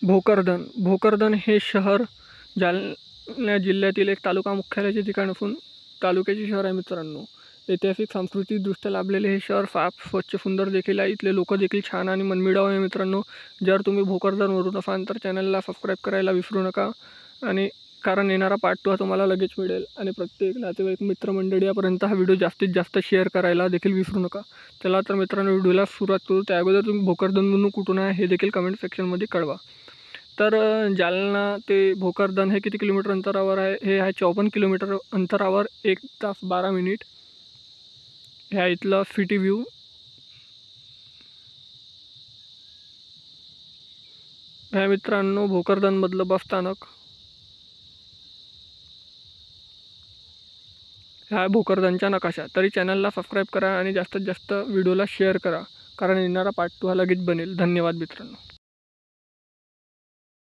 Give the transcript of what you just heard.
भोकरदन हे शहर जालना जिल्ह्यातील एक तालुका मुख्यालयाचे ठिकाण असून तालुक्याचे शहर आहे मित्रांनो. ऐतिहासिक सांस्कृतिकदृष्ट्या लाभलेले हे शहर फार स्वच्छ सुंदर देखील आहे. इथले लोक देखील छान आणि मनमिळाऊ आहे मित्रांनो. जर तुम्ही भोकरदनवरून असाल तर चॅनलला सबस्क्राईब करायला विसरू नका, आणि कारण येणारा पार्ट 2 हा तुम्हाला लगेच मिळेल. आणि प्रत्येक नातेवाईक मित्रमंडळी यापर्यंत हा व्हिडिओ जास्तीत जास्त शेअर करायला देखील विसरू नका. चला तर मित्रांनो, व्हिडिओला सुरुवात करू. त्या अगोदर तुम्ही भोकरदनमधून कुठून आहे हे देखील कमेंट सेक्शनमध्ये कळवा. तर जालना ते भोकरदन हे किती किलोमीटर अंतरावर आहे? हे आहे 54 किलोमीटर अंतरावर, 1 तास 12 मिनिट. ह्या इथला सिटी व्ह्यू. ह्या मित्रांनो भोकरदनमधलं बस स्थानक. ह्या भोकरदनच्या नकाशा. तरी चॅनलला सबस्क्राईब करा आणि जास्तीत जास्त व्हिडिओला शेअर करा, कारण येणारा पार्ट 2 हा लगेच बनेल. धन्यवाद मित्रांनो.